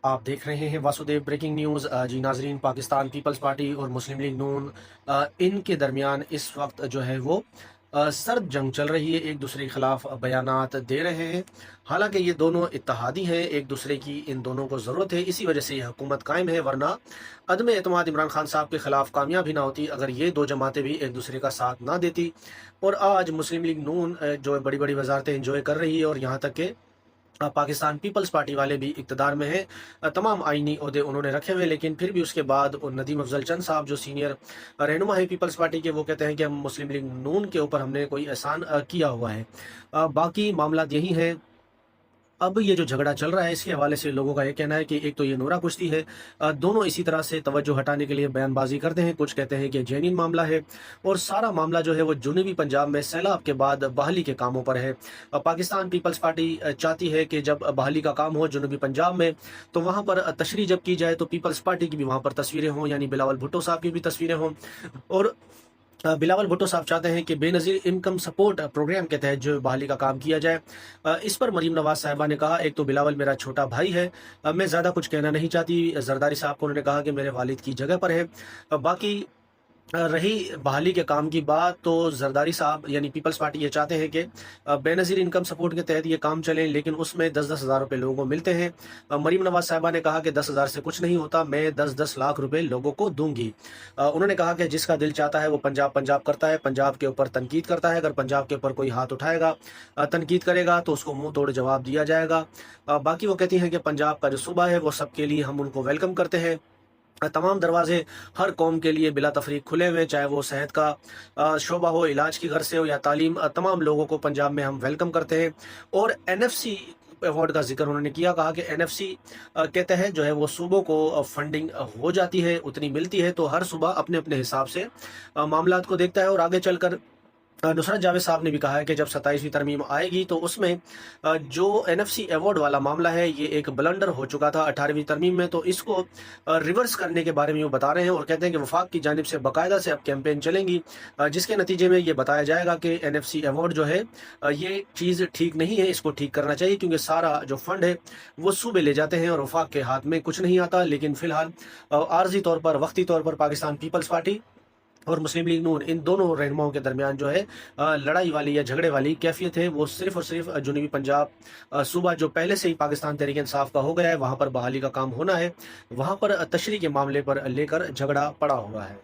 आप देख रहे हैं वासुदेव ब्रेकिंग न्यूज़। जी नाजरीन, पाकिस्तान पीपल्स पार्टी और मुस्लिम लीग नून इनके दरमियान इस वक्त जो है वो सर्द जंग चल रही है। एक दूसरे के खिलाफ बयानात दे रहे हैं। हालांकि ये दोनों इत्तेहादी हैं, एक दूसरे की इन दोनों को ज़रूरत है, इसी वजह से ये हुकूमत कायम है। वरना अदम एतमाद इमरान खान साहब के खिलाफ कामयाब ही ना होती अगर ये दो जमातें भी एक दूसरे का साथ ना देती। और आज मुस्लिम लीग नून जो बड़ी बड़ी वजारतें इंजॉय कर रही है, और यहाँ तक कि पाकिस्तान पीपल्स पार्टी वाले भी इक़्तिदार में हैं। तमाम आईनी ओहदे उन्होंने रखे हुए, लेकिन फिर भी उसके बाद नदीम अफजल चंद साहब जो सीनियर रहनुमा है पीपल्स पार्टी के, वो कहते हैं कि हम मुस्लिम लीग नून के ऊपर हमने कोई एहसान किया हुआ है। बाकी मामला यही है। अब ये जो झगड़ा चल रहा है, इसके हवाले से लोगों का ये कहना है कि एक तो ये नूरा कुश्ती है, दोनों इसी तरह से तवज्जो हटाने के लिए बयानबाजी करते हैं। कुछ कहते हैं कि जेन्युइन मामला है, और सारा मामला जो है वो जुनूबी पंजाब में सैलाब के बाद बहाली के कामों पर है। पाकिस्तान पीपल्स पार्टी चाहती है कि जब बहाली का काम हो जुनूबी पंजाब में, तो वहाँ पर तशरीह जब की जाए तो पीपल्स पार्टी की भी वहाँ पर तस्वीरें हों, यानी बिलावल भुट्टो साहब की भी तस्वीरें हों। और बिलावल भुट्टो साहब चाहते हैं कि बेनज़ीर इनकम सपोर्ट प्रोग्राम के तहत जो बहाली का काम किया जाए। इस पर मरीम नवाज साहिबा ने कहा, एक तो बिलावल मेरा छोटा भाई है, मैं ज़्यादा कुछ कहना नहीं चाहती। जरदारी साहब को उन्होंने कहा कि मेरे वालिद की जगह पर है। बाकी रही बहाली के काम की बात, तो जरदारी साहब यानी पीपल्स पार्टी ये चाहते हैं कि बेनज़ीर इनकम सपोर्ट के तहत ये काम चले, लेकिन उसमें 10-10 हज़ार रुपये लोगों को मिलते हैं। मरीम नवाज साहिबा ने कहा कि 10 हज़ार से कुछ नहीं होता, मैं 10-10 लाख रुपए लोगों को दूंगी। उन्होंने कहा कि जिसका दिल चाहता है वो पंजाब पंजाब करता है, पंजाब के ऊपर तनकीद करता है। अगर पंजाब के ऊपर कोई हाथ उठाएगा, तनकीद करेगा, तो उसको मुंह तोड़ जवाब दिया जाएगा। बाकी वो कहती हैं कि पंजाब का जो सूबा है वो सबके लिए हम उनको वेलकम करते हैं। तमाम दरवाजे हर कौम के लिए बिला तफरीक खुले हुए हैं, चाहे वो सेहत का शोबा हो, इलाज की घर से हो, या तालीम। तमाम लोगों को पंजाब में हम वेलकम करते हैं। और एनएफसी अवार्ड का जिक्र उन्होंने किया, कहा कि एनएफसी के तहत जो है वो सूबों को फंडिंग हो जाती है, उतनी मिलती है, तो हर सूबा अपने अपने हिसाब से मामलात को देखता है। और आगे चलकर नुसरत जावेद साहब ने भी कहा है कि जब 27वीं तरमीम आएगी तो उसमें जो एनएफसी अवार्ड वाला मामला है, ये एक ब्लंडर हो चुका था 18वीं तरमीम में, तो इसको रिवर्स करने के बारे में वो बता रहे हैं। और कहते हैं कि वफाक की जानिब से बाकायदा से अब कैंपेन चलेंगी, जिसके नतीजे में ये बताया जाएगा कि एनएफसी अवार्ड जो है ये चीज़ ठीक नहीं है, इसको ठीक करना चाहिए, क्योंकि सारा जो फंड है वो सूबे ले जाते हैं और वफाक के हाथ में कुछ नहीं आता। लेकिन फ़िलहाल आर्जी तौर पर, वक्ती तौर पर पाकिस्तान पीपल्स पार्टी और मुस्लिम लीग नून, इन दोनों रहनुमाओं के दरमियान जो है लड़ाई वाली या झगड़े वाली कैफियत है, वो सिर्फ और सिर्फ जुनूबी पंजाब सूबा जो पहले से ही पाकिस्तान तहरीक इंसाफ का हो गया है, वहाँ पर बहाली का काम होना है, वहाँ पर तशरीह के मामले पर लेकर झगड़ा पड़ा हुआ है।